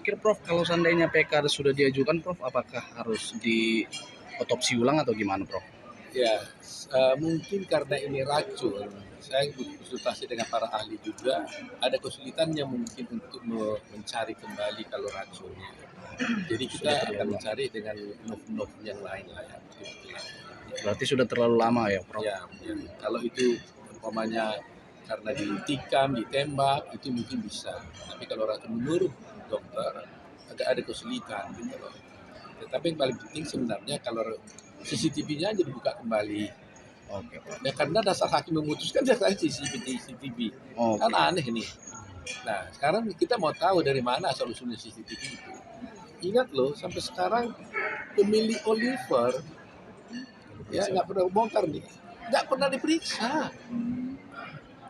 Kira Prof, kalau seandainya PK sudah diajukan Prof, apakah harus diotopsi ulang atau gimana Prof? Ya, mungkin karena ini racun, saya konsultasi dengan para ahli juga, ada kesulitannya mungkin untuk mencari kembali kalau racunnya. Jadi kita akan mencari dengan nov yang lain lah ya. Berarti sudah terlalu lama ya Prof? Ya. Kalau itu umpamanya karena ditikam, ditembak, itu mungkin bisa. Tapi kalau racun menurut dokter, agak ada kesulitan gitu loh. Tetapi yang paling penting sebenarnya kalau CCTV-nya aja dibuka kembali. Oke Prof. Ya karena dasar hakim memutuskan dasar CCTV. Kan aneh nih. Nah sekarang kita mau tahu dari mana asal usulnya CCTV itu. Ingat loh sampai sekarang pemilik Oliver ya nggak pernah bongkar nih, nggak pernah diperiksa.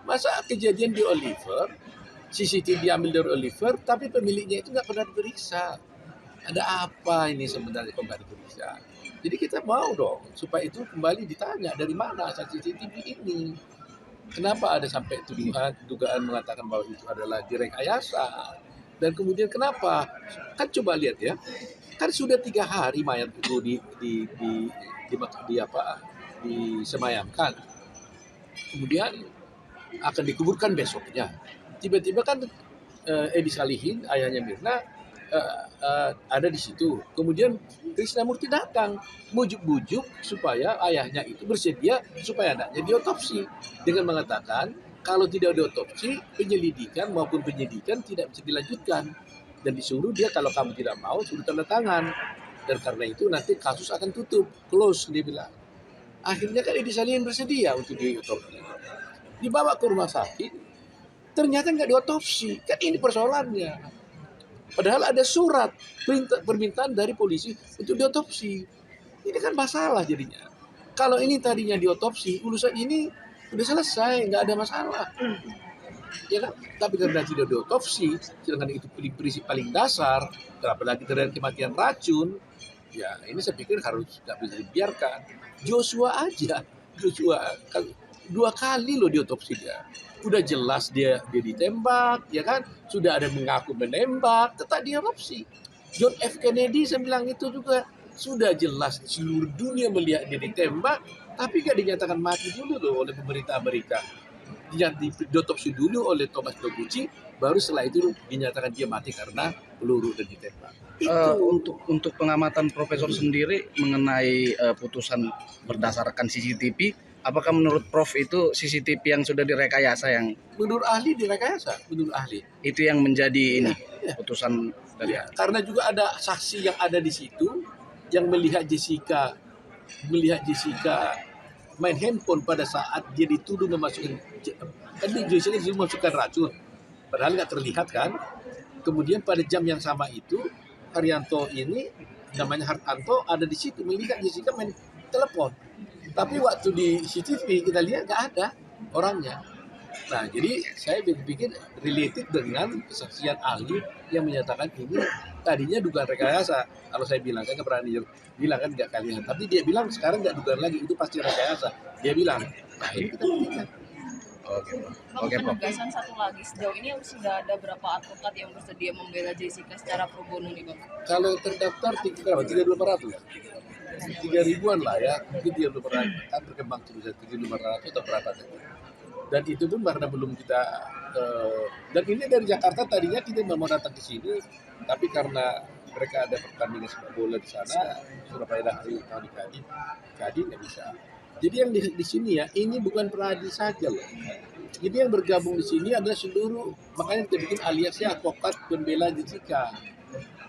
Masa kejadian di Oliver, CCTV ambil dari Oliver, tapi pemiliknya itu nggak pernah diperiksa. Ada apa ini sebenarnya kok nggak diperiksa? Jadi kita mau dong supaya itu kembali ditanya dari mana asal CCTV ini. Kenapa ada sampai dugaan mengatakan bahwa itu adalah direkayasa? Dan kemudian kenapa? Kan coba lihat ya, kan sudah 3 hari mayat itu disemayamkan. Kemudian akan dikuburkan besoknya. Tiba-tiba kan Edi Salihin, ayahnya Mirna, ada di situ. Kemudian Krisnamurti datang, bujuk-bujuk supaya ayahnya itu bersedia supaya anaknya diotopsi dengan mengatakan kalau tidak diotopsi penyelidikan maupun penyidikan tidak bisa dilanjutkan dan disuruh dia kalau kamu tidak mau suruh tanda tangan dan karena itu nanti kasus akan tutup, close dia bilang. Akhirnya kan Edi Salihin bersedia untuk diotopsi. Dibawa ke rumah sakit, ternyata nggak diotopsi. Kan ini persoalannya. Padahal ada surat permintaan dari polisi untuk diotopsi. Ini kan masalah jadinya. Kalau ini tadinya diotopsi, urusan ini sudah selesai, nggak ada masalah. Ya kan? Tapi karena tidak diotopsi, sedangkan itu prinsip paling dasar, apalagi terjadi kematian racun, ya ini saya pikir harus nggak bisa dibiarkan. Joshua aja, Joshua 2 kali loh diotopsi dia. Udah jelas dia ditembak, ya kan? Sudah ada mengaku menembak, tetap diotopsi. John F. Kennedy saya bilang itu juga sudah jelas seluruh dunia melihat dia ditembak, tapi gak dinyatakan mati dulu loh oleh pemerintah Amerika. Diotopsi dulu oleh Thomas Noguchi, baru setelah itu dinyatakan dia mati karena peluru dan ditembak. Untuk pengamatan Profesor sendiri mengenai putusan berdasarkan CCTV, apakah menurut Prof itu CCTV yang sudah direkayasa yang menurut ahli direkayasa, menurut ahli itu yang menjadi ini putusan dari karena juga ada saksi yang ada di situ yang melihat Jessica main handphone pada saat dia dituduh memasukkan Jessica memasukkan racun padahal nggak terlihat kan. Kemudian pada jam yang sama itu Haryanto ini namanya Hartanto ada di situ melihat Jessica main telepon. Tapi waktu di CCTV kita lihat nggak ada orangnya. Nah, jadi saya berpikir related dengan kesaksian ahli yang menyatakan ini tadinya dugaan rekayasa. Kalau saya bilang, saya nggak berani bilang kan nggak kalian. Tapi dia bilang sekarang nggak dugaan lagi, itu pasti rekayasa. Dia bilang, nah ini kita buktikan. Oke, penegasan satu lagi, sejauh ini sudah ada berapa advokat yang bersedia membela Jessica secara pro bono nih Bang? Kalau terdaftar 3.500 ya? 3.000-an lah ya, mungkin dia belum pernah kan berkembang terus 3.500 atau berapa tadi. Dan itu pun karena belum kita dan ini dari Jakarta tadinya kita mau datang ke sini, tapi karena mereka ada pertandingan sepak bola di sana, Surabaya dan tahun di Kadin nggak bisa. Jadi yang di sini ya, ini bukan Peradi saja loh. Jadi yang bergabung di sini adalah seluruh, makanya kita bikin aliasnya advokat pembela Jessica.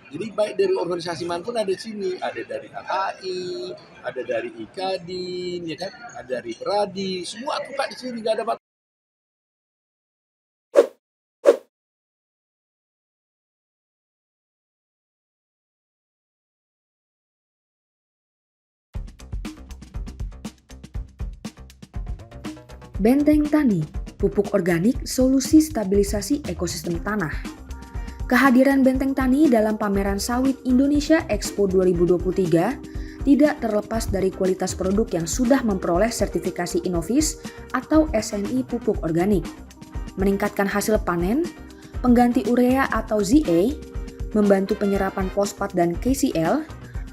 Jadi baik dari organisasi manapun ada di sini, ada dari HKI, ada dari IKADIN, ya kan, ada dari Peradi, semua advokat di sini nggak ada batas. Benteng Tani, pupuk organik solusi stabilisasi ekosistem tanah. Kehadiran Benteng Tani dalam pameran sawit Indonesia Expo 2023 tidak terlepas dari kualitas produk yang sudah memperoleh sertifikasi Innovis atau SNI pupuk organik, meningkatkan hasil panen, pengganti urea atau ZA, membantu penyerapan fosfat dan KCl,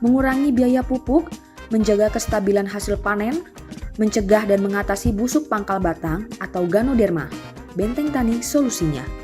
mengurangi biaya pupuk, menjaga kestabilan hasil panen, mencegah dan mengatasi busuk pangkal batang atau ganoderma. Benteng Tani solusinya.